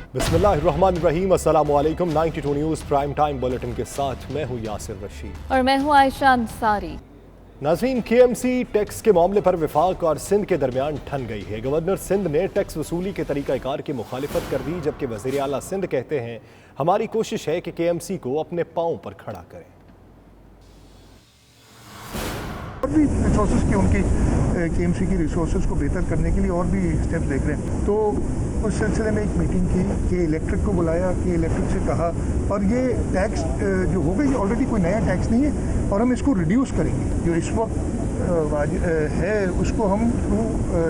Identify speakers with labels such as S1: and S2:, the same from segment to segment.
S1: बिस्मिल्लाहिर्रहमानिर्रहीम, अस्सलाम वालेकुम। 92 न्यूज़ प्राइम टाइम बुलेटिन के साथ मैं हूँ यासिर रशीद
S2: और मैं हूँ आयशा अंसारी।
S1: नाज़रीन, KMC टैक्स के मामले पर वफाक और सिंध के दरमियान ठन गई है। गवर्नर सिंध ने टैक्स वसूली के तरीक़ाकार की मुखालिफत कर दी, जबकि वज़ीर आला सिंध कहते हैं हमारी कोशिश है कि KMC को अपने पाँव पर खड़ा करें।
S3: और भी रिसोर्सेज की उनकी KMC की रिसोर्सेज को बेहतर करने के लिए और भी स्टेप्स देख रहे हैं। तो उस सिलसिले में एक मीटिंग की कि इलेक्ट्रिक को बुलाया, कि इलेक्ट्रिक से कहा, और ये टैक्स जो हो गई ऑलरेडी कोई नया टैक्स नहीं है और हम इसको रिड्यूस करेंगे। जो इस वक्त है उसको हम थ्रू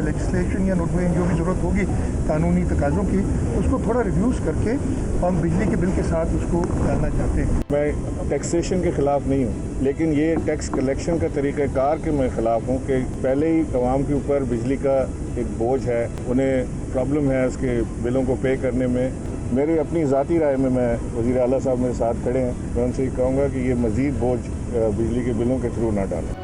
S3: लेजिस्लेशन या नोटिफिकेशन जो भी ज़रूरत होगी कानूनी तकाज़ों की, उसको थोड़ा रिड्यूस करके हम बिजली के बिल के साथ उसको डालना चाहते हैं।
S4: मैं टैक्सेशन के ख़िलाफ़ नहीं हूँ, लेकिन ये टैक्स कलेक्शन का तरीक़ाकार के मैं ख़िलाफ़ हूँ कि पहले ही आवाम के ऊपर बिजली का एक बोझ है, उन्हें प्रॉब्लम है उसके बिलों को पे करने में। मेरी अपनी ज़ाती राय में, मैं वज़ीर आला साहब मेरे साथ खड़े हैं, मैं उनसे ये कहूँगा कि ये मज़ीद बोझ बिजली के बिलों के थ्रू ना डालें।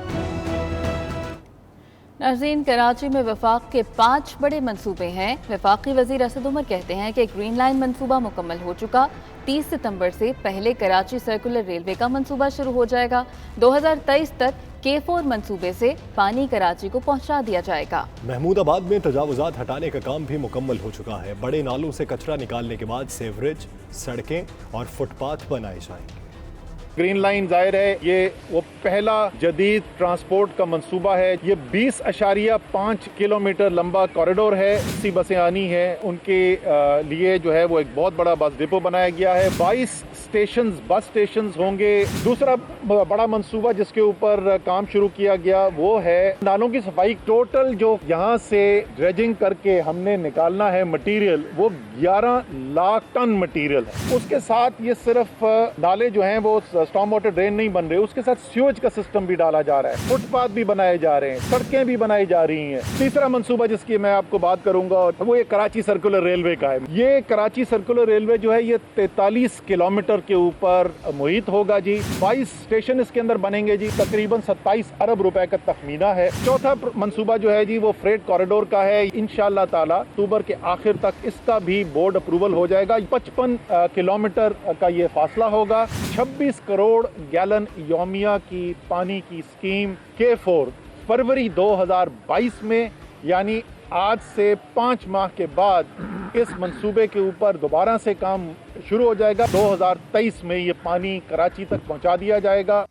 S2: नाज़रीन, कराची में वफाक के 5 बड़े मंसूबे हैं। वफाकी वज़ीर असद उमर कहते हैं कि ग्रीन लाइन मंसूबा मुकम्मल हो चुका। 30 सितंबर से पहले कराची सर्कुलर रेलवे का मंसूबा शुरू हो जाएगा। 2023 तक K4 मंसूबे से पानी कराची को पहुंचा दिया जाएगा।
S1: महमूदाबाद में तजावुज़ात हटाने का काम भी मुकम्मल हो चुका है। बड़े नालों से कचरा निकालने के बाद सीवरेज, सड़कें और फुटपाथ बनाए जाएंगे।
S5: ग्रीन लाइन जाहिर है ये वो पहला जदीद ट्रांसपोर्ट का मंसूबा है। ये 20.5 किलोमीटर लंबा कॉरिडोर है। 80 बसें आनी है, उनके लिए जो है वो एक बहुत बड़ा बस डिपो बनाया गया है। 22 स्टेशंस, बस स्टेशंस होंगे। दूसरा बड़ा मंसूबा जिसके ऊपर काम शुरू किया गया वो है नालों की सफाई। टोटल जो यहाँ से ड्रेजिंग करके हमने निकालना है मटीरियल, वो 11 लाख टन मटीरियल है। उसके साथ ये सिर्फ नाले जो हैं वो स्टॉर्म वाटर ड्रेन नहीं बन रहे, उसके साथ सीवेज का सिस्टम भी डाला जा रहा है, फुटपाथ भी बनाए जा रहे हैं, सड़कें भी बनाई जा रही हैं। तीसरा मंसूबा जिसकी मैं आपको बात करूंगा वो ये कराची सर्कुलर रेलवे का है। ये कराची सर्कुलर रेलवे जो है ये 43 किलोमीटर के ऊपर मुहित होगा जी। 22 स्टेशन इसके अंदर बनेंगे जी। तकरीबन 27 अरब रुपए का तखमीना है। चौथा मंसूबा जो है जी वो फ्रेट कॉरिडोर का है। इंशाअल्लाह ताला अक्टूबर के आखिर तक इसका भी बोर्ड अप्रूवल हो जाएगा। 55 किलोमीटर का ये फासला होगा। 26 करोड़ गैलन यौमिया की पानी की स्कीम K4 फरवरी 2022 में, यानी आज से 5 माह के बाद इस मंसूबे के ऊपर दोबारा से काम शुरू हो जाएगा। 2023 में ये पानी कराची तक पहुंचा दिया जाएगा।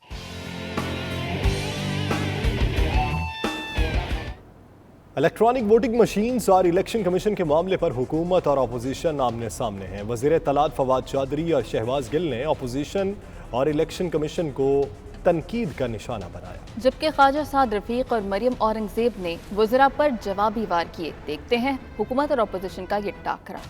S1: इलेक्ट्रॉनिक वोटिंग मशीन्स और इलेक्शन कमीशन के मामले पर हुकूमत और अपोजिशन आमने सामने हैं। वज़ीर इत्तलात फवाद चौधरी और शहबाज गिल ने अपोजिशन और इलेक्शन कमीशन को तनकीद का निशाना बनाया,
S2: जबकि ख्वाजा साद रफीक और मरियम औरंगजेब ने वज़रा पर जवाबी वार किए। देखते हैं हुकूमत और अपोजिशन का ये टाकरा।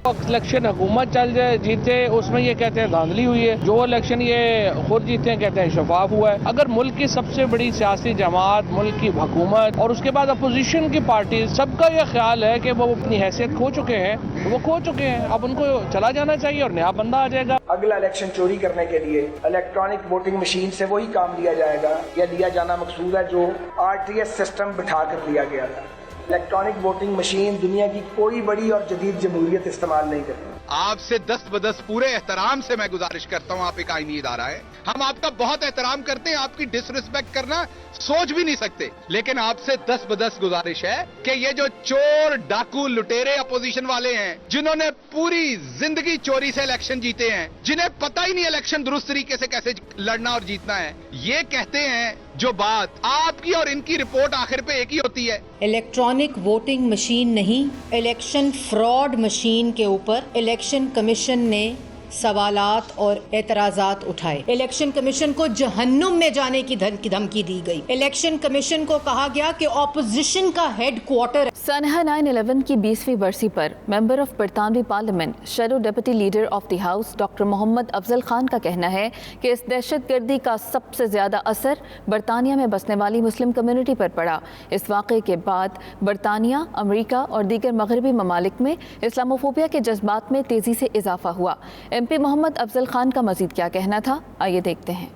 S6: इलेक्शन हुकूमत चल जाए जीते, उसमें ये कहते हैं धांधली हुई है। जो इलेक्शन ये खुद जीते हैं कहते हैं शफाफ हुआ है। अगर मुल्क की सबसे बड़ी सियासी जमात, मुल्क की हुकूमत और उसके बाद अपोजिशन की पार्टी, सबका ये ख्याल है कि वो अपनी हैसियत खो चुके हैं, वो खो चुके हैं, अब उनको चला जाना चाहिए और नया बंदा आ जाएगा।
S7: अगला इलेक्शन चोरी करने के लिए इलेक्ट्रॉनिक वोटिंग मशीन से वही काम लिया जाएगा या लिया जाना मकसूद है जो RTS सिस्टम बिठा कर लिया गया था। इलेक्ट्रॉनिक वोटिंग मशीन दुनिया की कोई बड़ी और जदीद जमहूरियत इस्तेमाल नहीं करती।
S8: आपसे दस्त बदस्त पूरे एहतराम से मैं गुजारिश करता हूं, आप एक आईनी इदारा है, हम आपका बहुत एहतराम करते हैं, आपकी डिसरिस्पेक्ट करना सोच भी नहीं सकते, लेकिन आपसे दस्त बदस्त गुजारिश है कि ये जो चोर डाकू लुटेरे अपोजिशन वाले हैं, जिन्होंने पूरी जिंदगी चोरी से इलेक्शन जीते हैं, जिन्हें पता ही नहीं इलेक्शन दुरुस्त तरीके से कैसे लड़ना और जीतना है, ये कहते हैं जो बात आपकी और इनकी रिपोर्ट आखिर पे एक ही होती है।
S9: इलेक्ट्रॉनिक वोटिंग मशीन नहीं, इलेक्शन फ्रॉड मशीन के ऊपर इलेक्शन कमीशन ने सवालात और एतराजात उठाए। इलेक्शन कमीशन को जहन्नुम में जाने की धमकी दी गई। इलेक्शन कमीशन को कहा गया कि ऑपोजिशन का हेड क्वार्टर।
S2: सनहा 9/11 की 20वीं बरसी पर मेंबर ऑफ बरतानवी parliament, shadow deputy leader of the house doctor Mohammad Afzal Khan का कहना है कि इस दहशतगर्दी का सबसे ज्यादा असर बरतानिया में बसने वाली मुस्लिम कम्युनिटी पर पड़ा। इस वाक़े के बाद बरतानिया, अमरीका और दीगर मगरबी ममालिक में इस्लामोफोबिया के जज्बात में तेजी से इजाफा हुआ। MP मोहम्मद अफजल खान का मजीद क्या कहना था, आइए देखते हैं।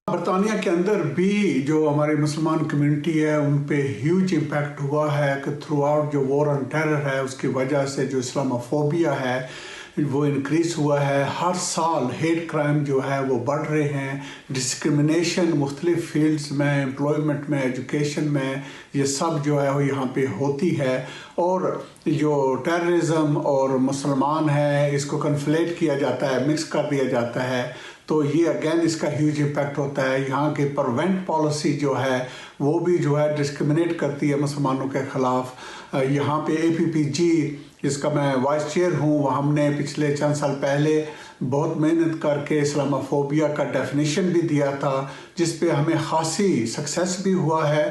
S10: برطانیہ کے اندر بھی جو ہماری مسلمان کمیونٹی ہے ان پہ ہیوج امپیکٹ ہوا ہے کہ تھرو آؤٹ جو وار آن ٹیرر ہے اس کی وجہ سے جو اسلاموفوبیا ہے وہ انکریز ہوا ہے. ہر سال ہیٹ کرائم جو ہے وہ بڑھ رہے ہیں. ڈسکرمنیشن مختلف فیلڈز میں، امپلائمنٹ میں، ایجوکیشن میں، یہ سب جو ہے وہ یہاں پہ ہوتی ہے. اور جو ٹیررزم اور مسلمان ہے اس کو کنفلیٹ کیا جاتا ہے، مکس کر دیا جاتا ہے. تو یہ اگین اس کا ہیوج امپیکٹ ہوتا ہے. یہاں کی پروینٹ پالیسی جو ہے وہ بھی جو ہے ڈسکرمنیٹ کرتی ہے مسلمانوں کے خلاف. یہاں پہ APPG جس کا میں وائس چیئر ہوں، وہ ہم نے پچھلے چند سال پہلے بہت محنت کر کے اسلاموفوبیا کا ڈیفینیشن بھی دیا تھا، جس پہ ہمیں خاصی سکسیس بھی ہوا ہے.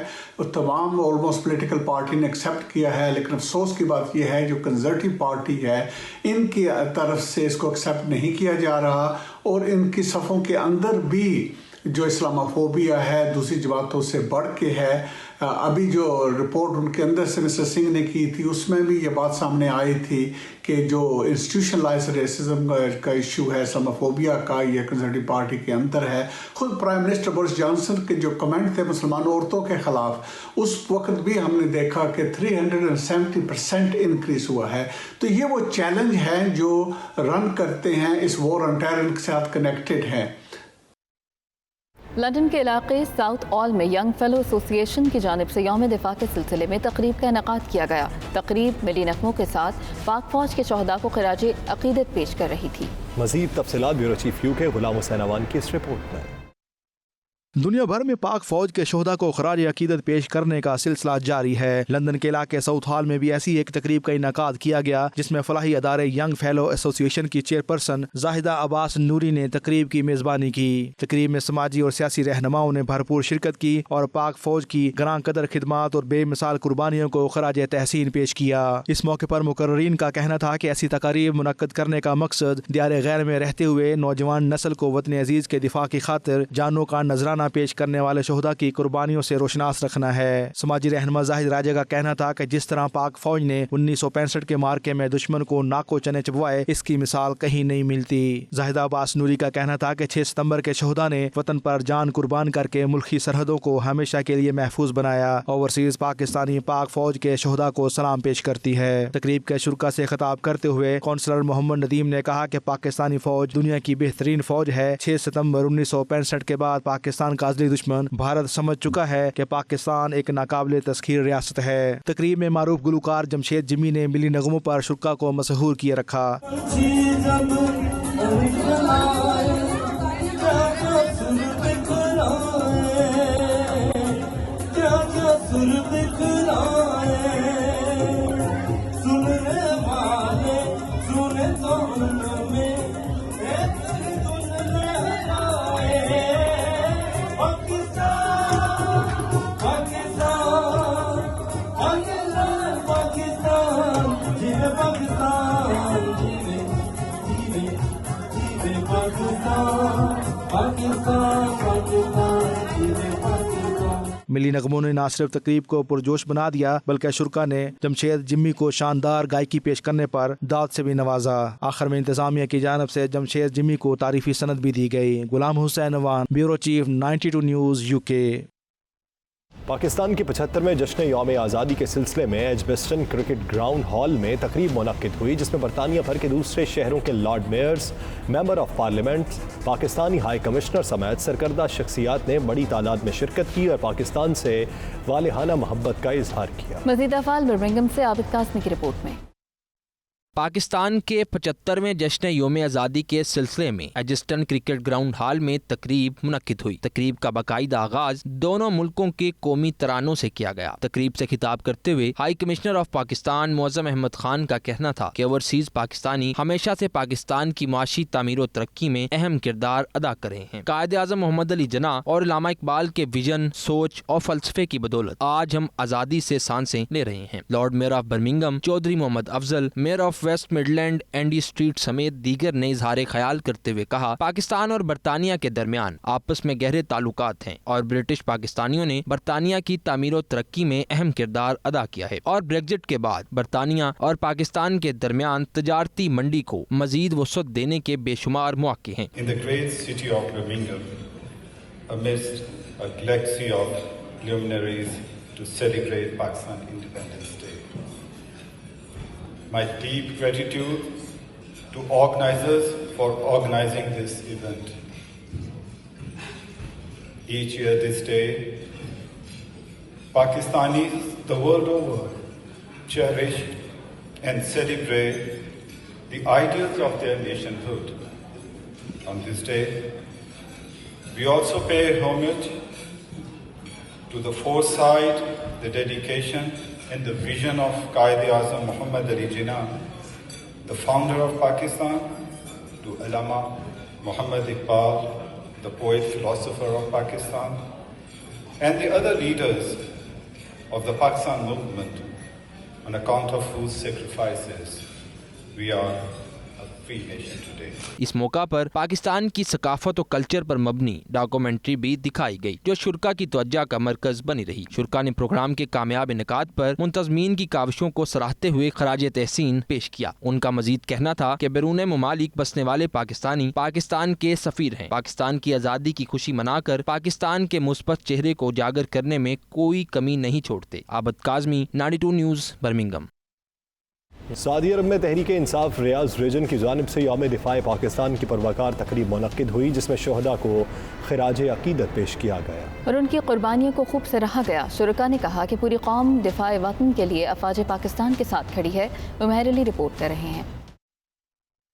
S10: تمام آلموسٹ پولیٹیکل پارٹی نے ایکسیپٹ کیا ہے، لیکن افسوس کی بات یہ ہے جو کنزرویٹو پارٹی ہے ان کی طرف سے اس کو ایکسیپٹ نہیں کیا جا رہا، اور ان کی صفوں کے اندر بھی جو اسلاموفوبیا ہے دوسری جماعتوں سے بڑھ کے ہے. ابھی جو رپورٹ ان کے اندر سے مسٹر سنگھ نے کی تھی اس میں بھی یہ بات سامنے آئی تھی کہ جو انسٹیٹیوشنلائز ریسزم کا ایشو ہے، اسلاموفوبیا کا، یہ کنزرویٹو پارٹی کے اندر ہے. خود پرائم منسٹر بورس جانسن کے جو کمنٹ تھے مسلمان عورتوں کے خلاف، اس وقت بھی ہم نے دیکھا کہ 370% انکریز ہوا ہے. تو یہ وہ چیلنج ہیں جو رن کرتے ہیں اس وار آن ٹیرر کے ساتھ کنیکٹڈ ہیں.
S2: لندن کے علاقے ساؤتھ آل میں ینگ فیلو ایسوسی ایشن کی جانب سے یوم دفاع کے سلسلے میں تقریب کا انعقاد کیا گیا. تقریب ملی نغموں کے ساتھ پاک فوج کے شہداء کو خراج عقیدت پیش کر رہی تھی.
S1: مزید تفصیلات bureau chief UK Ghulam Hussain Awan کی اس رپورٹ میں.
S11: دنیا بھر میں پاک فوج کے شہداء کو خراج عقیدت پیش کرنے کا سلسلہ جاری ہے. لندن کے علاقے ساؤتھ ہال میں بھی ایسی ایک تقریب کا انعقاد کیا گیا جس میں فلاحی ادارے ینگ فیلو ایسوسی ایشن کی چیئرپرسن زاہدہ عباس نوری نے تقریب کی میزبانی کی. تقریب میں سماجی اور سیاسی رہنماؤں نے بھرپور شرکت کی اور پاک فوج کی گراں قدر خدمات اور بے مثال قربانیوں کو خراج تحسین پیش کیا. اس موقع پر مقررین کا کہنا تھا کہ ایسی تقاریب منعقد کرنے کا مقصد دیار غیر میں رہتے ہوئے نوجوان نسل کو وطن عزیز کے دفاع کی خاطر جانوں کا نذرانہ پیش کرنے والے شہداء کی قربانیوں سے روشناس رکھنا ہے. سماجی رہنما زاہد راجہ کا کہنا تھا کہ جس طرح پاک فوج نے 1965 کے مارکے میں دشمن کو ناکو چنے چبوائے، اس کی مثال کہیں نہیں ملتی. زاہدہ عباس نوری کا کہنا تھا کہ 6 ستمبر کے شہداء نے وطن پر جان قربان کر کے ملکی سرحدوں کو ہمیشہ کے لیے محفوظ بنایا. اوورسیز پاکستانی پاک فوج کے شہداء کو سلام پیش کرتی ہے. تقریب کے شرکا سے خطاب کرتے ہوئے کونسلر محمد ندیم نے کہا کہ پاکستانی فوج دنیا کی بہترین فوج ہے. 6 ستمبر 1965 کے بعد پاکستان کا ازلی دشمن بھارت سمجھ چکا ہے کہ پاکستان ایک ناقابل تسخیر ریاست ہے. تقریب میں معروف گلوکار جمشید جمی نے ملی نغموں پر شرکا کو مسحور کیے رکھا. ملی نغموں نے نہ صرف تقریب کو پرجوش بنا دیا بلکہ شرکا نے جمشید جمی کو شاندار گائیکی پیش کرنے پر داد سے بھی نوازا. آخر میں انتظامیہ کی جانب سے جمشید جمی کو تعریفی سند بھی دی گئی. Ghulam Hussain Awan, bureau chief 92 news UK.
S1: Pakistan کے 75ویں جشن یوم آزادی کے سلسلے میں ایجبسٹن کرکٹ گراؤنڈ ہال میں تقریب منعقد ہوئی جس میں برطانیہ بھر کے دوسرے شہروں کے lord measures, member of parliament, Pakistani high commissioner سمیت سرکردہ شخصیات نے بڑی تعداد میں شرکت کی اور پاکستان سے والہانہ محبت کا اظہار کیا.
S2: مزید افعال برمنگھم سے عابد قاسمی کی رپورٹ میں.
S12: پاکستان کے 75ویں جشن یوم آزادی کے سلسلے میں ایجسٹن کرکٹ گراؤنڈ ہال میں تقریب منعقد ہوئی. تقریب کا باقاعدہ آغاز دونوں ملکوں کے قومی ترانوں سے کیا گیا. تقریب سے خطاب کرتے ہوئے ہائی کمشنر آف پاکستان معظم احمد خان کا کہنا تھا کہ اوورسیز پاکستانی ہمیشہ سے پاکستان کی معاشی تعمیر و ترقی میں اہم کردار ادا کر رہے ہیں. قائد اعظم محمد علی جناح اور علامہ اقبال کے ویژن، سوچ اور فلسفے کی بدولت آج ہم آزادی سے سانسیں لے رہے ہیں. Lord mayor of Birmingham Chaudhry Muhammad Afzal, mayor of West Midland Andy Street سمیت دیگر نے اظہار خیال کرتے ہوئے کہا پاکستان اور برطانیہ کے درمیان آپس میں گہرے تعلقات ہیں اور برٹش پاکستانیوں نے برطانیہ کی تعمیر و ترقی میں اہم کردار ادا کیا ہے اور بریگزٹ کے بعد برطانیہ اور پاکستان کے درمیان تجارتی منڈی کو مزید وسعت دینے کے بے شمار مواقع ہیں.
S13: amidst a galaxy of luminaries to celebrate Pakistan Independence Day. My deep gratitude to organizers for organizing this event. Each year this day, Pakistanis the world over cherish and celebrate the ideals of their nationhood. On this day, we also pay homage to the foresight, the dedication, and the vision of Quaid-e-Azam Muhammad Ali Jinnah, the founder of Pakistan, to Allama Muhammad Iqbal, the poet philosopher of Pakistan, and the other leaders of the Pakistan movement, on account of whose sacrifices we are a free nation today.
S12: इस मौका पर पाकिस्तान की सकाफत और culture पर मबनी documentary भी दिखाई गई, जो शुरा की तवज्जो का मरकज बनी रही। शुरा ने प्रोग्राम के कामयाब इनेकाद पर मुंतजमीन की काविशों को सराहते हुए खराज तहसीन पेश किया। उनका मजीद कहना था कि बैरून ममालिक बसने वाले पाकिस्तानी पाकिस्तान के सफीर हैं। पाकिस्तान की आज़ादी की खुशी मनाकर पाकिस्तान के मुस्बत चेहरे को उजागर करने में कोई कमी नहीं छोड़ते। आबद काज़मी, 92 न्यूज़, बर्मिंघम।
S1: सऊदी अरब में तहरीक इंसाफ रियाज रीजन की जानिब से यौम दिफाए पाकिस्तान की परवकार तकरीब मुनक्किद हुई, जिसमें शहदा को खिराज अकीदत पेश किया गया
S2: और उनकी कुर्बानियों को खूब सराहा गया। शुरका ने कहा कि पूरी कौम दिफाए वतन के लिए अफवाज पाकिस्तान के साथ खड़ी है। उमैर अली रिपोर्ट कर रहे हैं।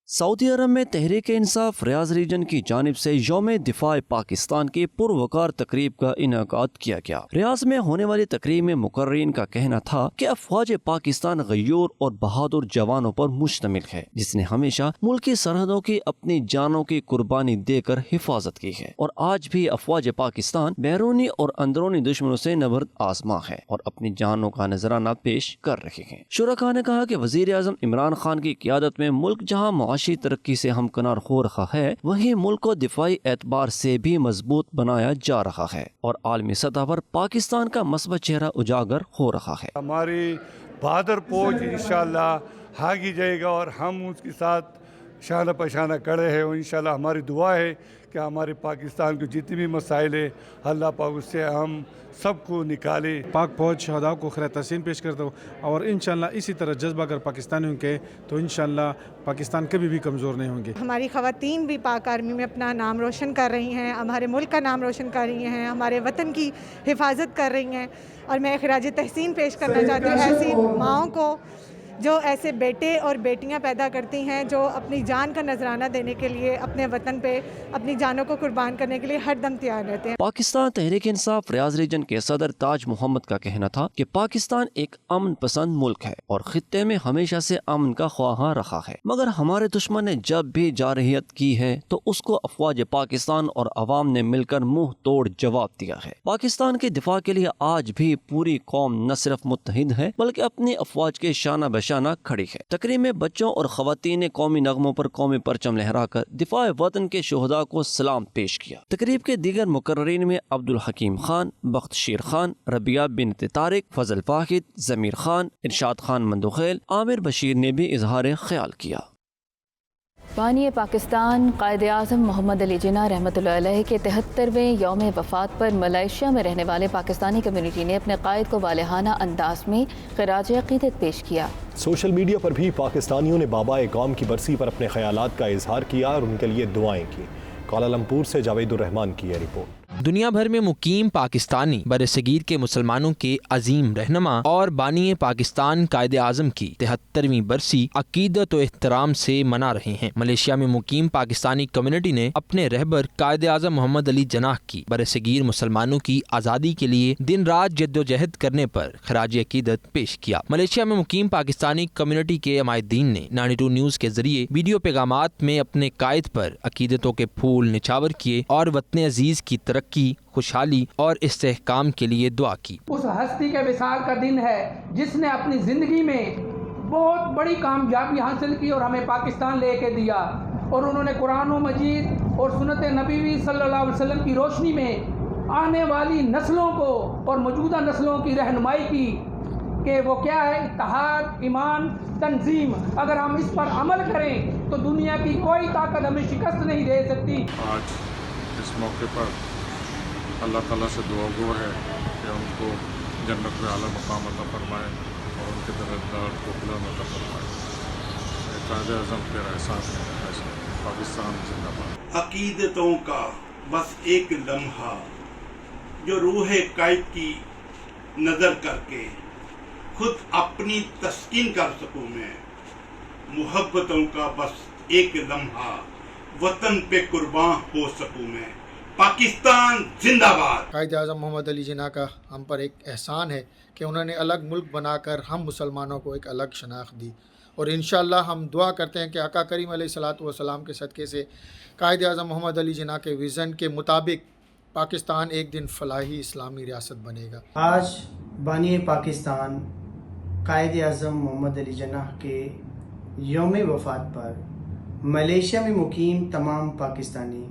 S14: सऊदी अरब में तहरीक इंसाफ रियाज रीजन की जानिब से यौम दिफाए पाकिस्तान की पुरवकार तकरीब का इनेकाद किया गया। रियाज में होने वाली तकरीब में मुकर्रीन का कहना था कि अफवाज पाकिस्तान गयूर और बहादुर जवानों पर मुश्तमिल है, जिसने हमेशा मुल्की सरहदों की अपनी जानों की कुर्बानी देकर हिफाजत की है और आज भी अफवाज पाकिस्तान बैरूनी और अंदरूनी दुश्मनों से नबर्द आजमा है और अपनी जानों का नजराना पेश कर रहे हैं। शुरका ने कहा कि वजीर आजम इमरान खान की क़ियादत में मुल्क जहाँ मुआशी तरक्की से हमकनार हो रहा है, वहीं मुल्क को दिफाई एतबार से भी मजबूत बनाया जा रहा है और आलमी सतह पर पाकिस्तान का मस्बत चेहरा उजागर हो रहा है।
S15: हमारी बहादुर फौज इंशाअल्लाह आगे जाएगा और हम उसके साथ शाना पशाना खड़े हैं और इंशाअल्लाह हमारी दुआ है कि हमारे पाकिस्तान के जितने भी मसाइल है अल्लाह पाक उससे हम सबको निकाले।
S16: पाक फौज शहदाओं को खैर तहसीन पेश करता हूँ और इंशाअल्लाह इसी तरह जज्बा अगर पाकिस्तानियों के तो इंशाअल्लाह पाकिस्तान कभी भी कमज़ोर नहीं होंगे।
S17: हमारी ख़वातीन भी पाक आर्मी में अपना नाम रोशन कर रही हैं, हमारे मुल्क का नाम रोशन कर रही हैं, हमारे वतन की हिफाजत कर रही हैं और मैं खिराज तहसीन पेश करना चाहती हूँ ऐसी माँओं को जो ऐसे बेटे और बेटियां पैदा करती हैं, जो अपनी जान का नजराना देने के लिए अपने वतन पे अपनी जानों को कुर्बान करने के लिए हर दम तैयार रहते हैं।
S14: पाकिस्तान तहरीक इंसाफ रियाज रीजन के सदर ताज मोहम्मद का कहना था कि पाकिस्तान एक अमन पसंद मुल्क है और खित्ते में हमेशा से अमन का ख्वाहा रहा है, मगर हमारे दुश्मन ने जब भी जारहियत की है तो उसको अफवाज पाकिस्तान और अवाम ने मिलकर मुंह तोड़ जवाब दिया है। पाकिस्तान के दिफा के लिए आज भी पूरी कौम न सिर्फ मुत्तहिद है बल्कि अपनी अफवाज के शाना शाना खड़ी है। तकरीब में बच्चों और खवातीन ने कौमी नगमों पर कौमी परचम लहराकर दिफाए वतन के शोहदा को सलाम पेश किया। तकरीब के दीगर मुकर्रीन में अब्दुल हकीम खान, बख्तशीर खान, रबिया बिनत तारिक, फजल वाहिद, जमीर खान, इरशाद खान मंदोखेल, आमिर बशीर ने भी इजहार ख्याल किया।
S2: बानी पाकिस्तान कायद-ए-आज़म मोहम्मद अली जिन्ना रहमतुल्लाह अलैह के 73वें यौम वफ़ात पर मलेशिया में रहने वाले पाकिस्तानी कम्युनिटी ने अपने कायद को वालेहाना अंदाज में खिराज अक़ीदत पेश किया।
S1: सोशल मीडिया पर भी पाकिस्तानियों ने बाबा कौम की बरसी पर अपने ख्यालात का इजहार किया और उनके लिए दुआएं की। कोलालमपुर से जावेदुर रहमान की यह रिपोर्ट।
S12: दुनिया भर में मुकीम पाकिस्तानी बरसगीर के मुसलमानों के अजीम रहनुमा और बानी पाकिस्तान कायद आज़म की 73वीं बरसी अकीदत और एहतराम से मना रहे हैं। मलेशिया में मुकीम पाकिस्तानी कम्युनिटी ने अपने रहबर कायद आज़म मोहम्मद अली जिन्ना की बरसगीर मुसलमानों की आज़ादी के लिए दिन रात जद्दोजहद करने पर खराज अकीदत पेश किया। मलेशिया में मुकीम पाकिस्तानी कम्युनिटी के अमायदीन ने 92 न्यूज़ के जरिए वीडियो पैगामात में अपने कायद पर अकीदतों के फूल निछावर किए और वतन अजीज की तरक्की, खुशहाली और इस्तेहकाम के लिए दुआ की।
S18: उस हस्ती के विसाल का दिन है जिसने अपनी जिंदगी में बहुत बड़ी कामयाबी हासिल की और हमें पाकिस्तान लेके दिया, और उन्होंने कुरान मजीद और सुन्नत नबी सल्लल्लाहु अलैहि वसल्लम की रोशनी में आने वाली नस्लों को और मौजूदा नस्लों की रहनुमाई की कि वो क्या है, इत्तेहाद, ईमान, तंजीम। अगर हम इस पर अमल करें तो दुनिया की कोई ताकत हमें शिकस्त नहीं दे सकती।
S4: आज इस मौके पर अल्लाह ताला से दुआ गो है कि उनको जन्नत में आला मकाम अता फरमाए और उनके दर्जात को बुलंद अता फरमाए। कायदे आज़म के एहसास है, पाकिस्तान जिंदाबाद।
S19: अकीदतों का बस एक लम्हा जो रूह कायद की नज़र करके खुद अपनी तस्कीन कर सकूं मैं, मुहब्बतों का बस एक लम्हा वतन पे कुर्बान हो सकूं मैं। पाकिस्तान जिंदाबाद।
S20: कायदे आज़म मोहम्मद अली जिन्ना का हम पर एक एहसान है कि उन्होंने अलग मुल्क बनाकर हम मुसलमानों को एक अलग शनाख्त दी, और इंशाअल्लाह हम दुआ करते हैं कि आका करीम अलैहिस्सलातु वस्सलाम के सदक़े से कायदे आज़म मोहम्मद अली जिन्ना के विज़न के मुताबिक पाकिस्तान एक दिन फलाही इस्लामी रियासत बनेगा।
S21: आज बानी पाकिस्तान कायदे आज़म मोहम्मद अली जिन्ना के यौम वफ़ात पर मलेशिया में मुकीम तमाम पाकिस्तानी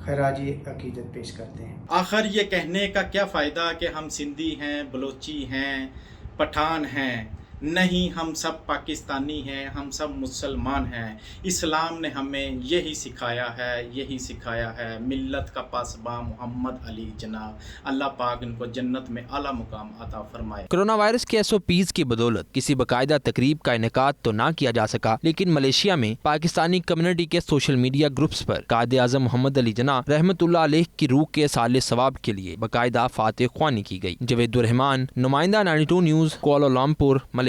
S21: खराज अकीदत पेश करते हैं।
S22: आखिर ये कहने का क्या फ़ायदा कि हम सिंधी हैं, बलोची हैं, पठान हैं। नहीं, हम सब पाकिस्तानी हैं, हम सब मुसलमान हैं। इस्लाम ने हमें यही सिखाया है मिल्लत का पासबा मोहम्मद अली जनाब, अल्लाह पाक इनको जन्नत में आला मुकाम अता फरमाए।
S12: कोरोना वायरस के SOPs की बदौलत किसी बाकायदा तकरीब का इनेकाद तो ना किया जा सका, लेकिन मलेशिया में पाकिस्तानी कम्युनिटी के सोशल मीडिया ग्रुप्स पर कायदे आज़म मोहम्मद अली जिन्ना रहमतुल्लाह अलैह की रूह के साले सवाब के लिए बाकायदा फातिह ख्वानी की गई। जवेदुर रहमान, नुमाइंदा 92 न्यूज़, कुआलालंपुर, मलेशिया।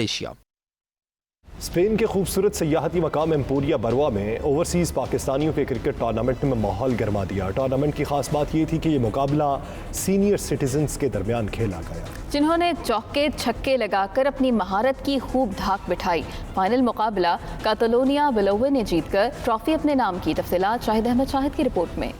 S1: स्पेन के खूबसूरत सयाहती मकाम एम्पोरिया बरवा में ओवरसीज़ पाकिस्तानियों के क्रिकेट टूर्नामेंट में माहौल गर्मा दिया। टूर्नामेंट की खास बात ये थी कि ये मुकाबला सीनियर सिटीजन्स के दरमियान खेला गया,
S2: जिन्होंने चौके छक्के लगाकर अपनी महारत की खूब धाक बिठाई। फाइनल मुकाबला कातलोनिया बिलोवे ने जीतकर ट्रॉफी अपने नाम की। तफसीलात शाहिद अहमद शाहिद की रिपोर्ट में।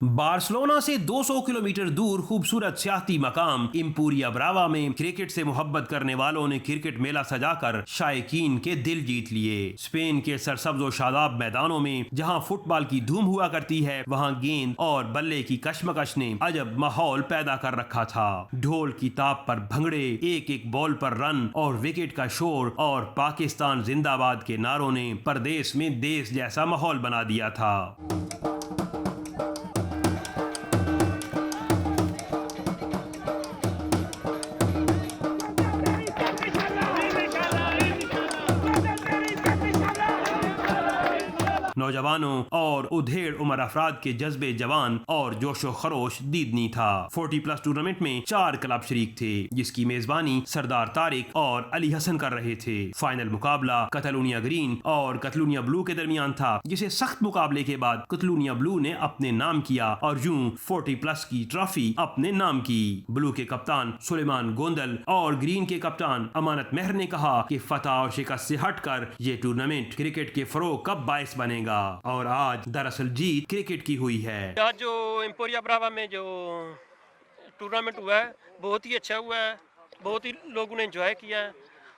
S23: बार्सिलोना से 200 किलोमीटर दूर खूबसूरत सियाहती मकाम एम्पोरिया ब्रावा में क्रिकेट से मोहब्बत करने वालों ने क्रिकेट मेला सजाकर शायकीन के दिल जीत लिए। स्पेन के सरसब्ज और शादाब मैदानों में जहां फुटबॉल की धूम हुआ करती है, वहां गेंद और बल्ले की कशमकश ने अजब माहौल पैदा कर रखा था। ढोल की ताप पर भंगड़े, एक एक बॉल पर रन और विकेट का शोर और पाकिस्तान जिंदाबाद के नारों ने परदेश में देश जैसा माहौल बना दिया था। नौजवानों और उधेड़ उम्र अफराद के जज्बे जवान और जोशो खरोश दीदनी था। 40+ टूर्नामेंट में 4 क्लब शरीक थे, जिसकी मेजबानी सरदार तारिक और अली हसन कर रहे थे। फाइनल मुकाबला कतलोनिया ग्रीन और कतलोनिया ब्लू के दरमियान था, जिसे सख्त मुकाबले के बाद कतलोनिया ब्लू ने अपने नाम किया और यूं 40+ की ट्रॉफी अपने नाम की। ब्लू के कप्तान सुलेमान गोंदल और ग्रीन के कप्तान अमानत मेहर ने कहा कि फतह और शिकस्त से हटकर ये टूर्नामेंट क्रिकेट के फरोग का बायस बनेगा, और आज दरअसल जीत क्रिकेट की हुई है।
S24: आज जो एम्पोरिया ब्रावा में जो टूर्नामेंट हुआ है बहुत ही अच्छा हुआ है, बहुत ही लोगों ने एंजॉय किया है,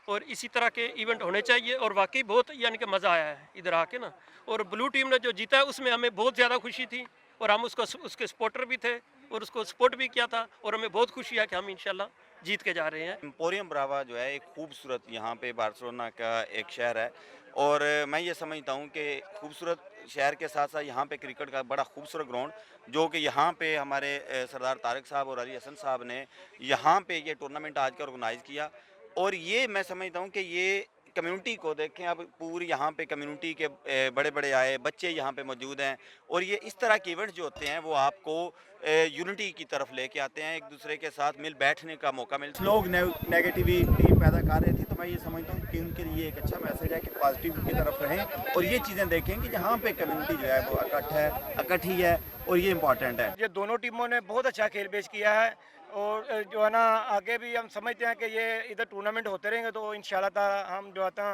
S24: और इसी तरह के इवेंट होने चाहिए। और वाकई बहुत यानी कि मज़ा आया है इधर आके ना। और ब्लू टीम ने जो जीता है उसमें हमें बहुत ज़्यादा खुशी थी, और हम उसके सपोर्टर भी थे और उसको सपोर्ट भी किया था, और हमें बहुत खुशी है कि हम इंशाल्लाह जीत के जा रहे हैं।
S25: एम्पोरियम ब्रावा जो है एक खूबसूरत, यहाँ पे बार्सिलोना का एक शहर है, और मैं ये समझता हूँ कि खूबसूरत शहर के साथ साथ यहाँ पे क्रिकेट का बड़ा खूबसूरत ग्राउंड, जो कि यहाँ पे हमारे सरदार तारिक साहब और अली हसन साहब ने यहाँ पे ये टूर्नामेंट आज का ऑर्गेनाइज़ किया। और ये मैं समझता हूँ कि ये कम्युनिटी को देखें, अब पूरी यहाँ पे कम्युनिटी के बड़े बड़े आए, बच्चे यहाँ पे मौजूद हैं, और ये इस तरह के इवेंट जो होते हैं वो आपको यूनिटी की तरफ लेके आते हैं, एक दूसरे के साथ मिल बैठने का मौका मिलता है।
S26: लोग नेगेटिविटी पैदा कर रहे थे, तो मैं ये समझता हूँ कि उनके लिए एक अच्छा मैसेज है कि पॉजिटिव की तरफ रहें और ये चीज़ें देखें कि यहाँ पे कम्युनिटी जो है वो इकट्ठी है, और ये इम्पॉर्टेंट है।
S27: ये दोनों टीमों ने बहुत अच्छा खेल पेश किया है, और जो है ना आगे भी हम समझते हैं कि ये इधर टूर्नामेंट होते रहेंगे, तो इंशाल्लाह ताला हम जो आता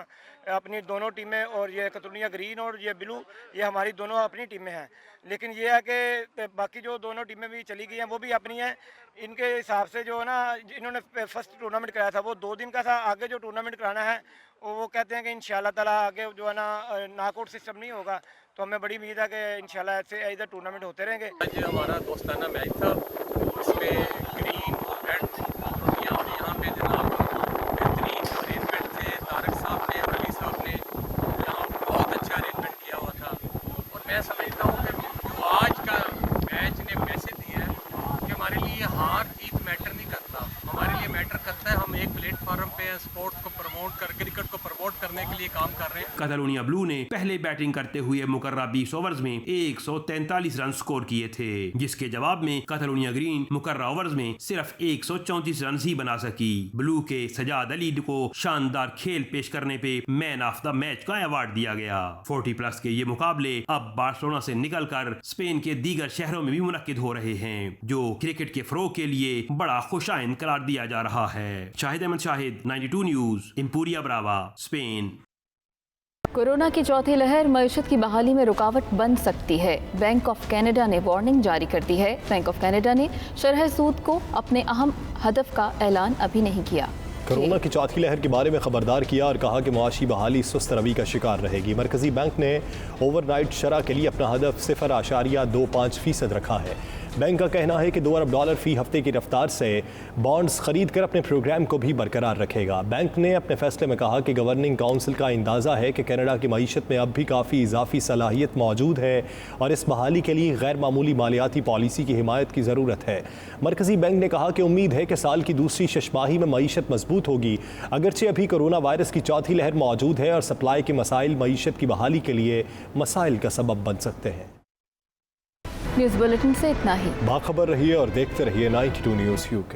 S27: अपनी दोनों टीमें, और ये कतलोनिया ग्रीन और ये ब्लू, ये हमारी दोनों अपनी टीमें हैं। लेकिन ये है कि बाकी जो दोनों टीमें भी चली गई हैं वो भी अपनी हैं। इनके हिसाब से जो है ना, इन्होंने फर्स्ट टूर्नामेंट कराया था वो 2 दिन का था, आगे जो टूर्नामेंट कराना है वो कहते हैं कि इंशाल्लाह ताला आगे जो है ना नॉकआउट सिस्टम नहीं होगा, तो हमें बड़ी उम्मीद है कि इंशाल्लाह ऐसे इधर टूर्नामेंट होते रहेंगे।
S28: आज हमारा दोस्ताना मैच था, इसमें ग्रीन और रेड यहाँ पे जनाब बेहतरीन अरेंजमेंट थे। तारक साहब ने, अली साहब ने यहाँ बहुत अच्छा अरेंजमेंट किया हुआ था, और मैं समझता हूँ कि जो आज का मैच ने मैसेज दिया है प्लेटफॉर्म पे हैं, स्पोर्ट्स को प्रमोट कर क्रिकेट को प्रमोट करने के लिए काम कर रहे हैं।
S23: कैटालोनिया ब्लू ने पहले बैटिंग करते हुए मुकर्रा 20 ओवर्स में 143 रन स्कोर किए थे, जिसके जवाब में कैटालोनिया ग्रीन मुकर्रा ओवर्स में सिर्फ 134 रन ही बना सकी। ब्लू के सजाद अली को शानदार खेल पेश करने पे मैन ऑफ द मैच का अवार्ड दिया गया। 40+ के ये मुकाबले अब बार्सिलोना से निकलकर स्पेन के दीगर शहरों में भी मुनक्किद हो रहे हैं, जो क्रिकेट के फरोग के लिए बड़ा खुशाइन करार दिया जा रहा है। Shahid Ahmad Shahid, 92 news, Empuriabrava, Spain.
S2: Corona की चौथी लहर मईशत की बहाली में रुकावट बन सकती है। बैंक ऑफ कनाडा ने वार्निंग जारी कर दी है। बैंक ऑफ कनाडा ने शरह सूद को अपने अहम हदफ का ऐलान अभी नहीं किया।
S1: कोरोना की चौथी लहर के बारे में खबरदार किया और कहा कि मुआशी बहाली सुस्त रवि का शिकार रहेगी। मरकजी बैंक ने ओवरनाइट शरह के लिए अपना हदफ 0.25% रखा है। बैंक का कहना है कि $2 अरब फी हफ्ते की रफ्तार से बॉन्ड्स खरीद कर अपने प्रोग्राम को भी बरकरार रखेगा। बैंक ने अपने फैसले में कहा कि गवर्निंग काउंसिल का अंदाज़ा है कि कनाडा की मईशत में अब भी काफ़ी इजाफी सलाहियत मौजूद है और इस बहाली के लिए गैर मामूली मालियाती पॉलिसी की हिमायत की ज़रूरत है। मरकजी बैंक ने कहा कि उम्मीद है कि साल की दूसरी शशमाही में मईशत मजबूत होगी, अगरचे अभी कोरोना वायरस की चौथी लहर मौजूद है और सप्लाई के मसाइल मईशत की बहाली के लिए मसाइल का सबब बन सकते हैं।
S2: न्यूज़ बुलेटिन से इतना ही।
S1: बाखबर रहिए और देखते रहिए 92 न्यूज़ UK।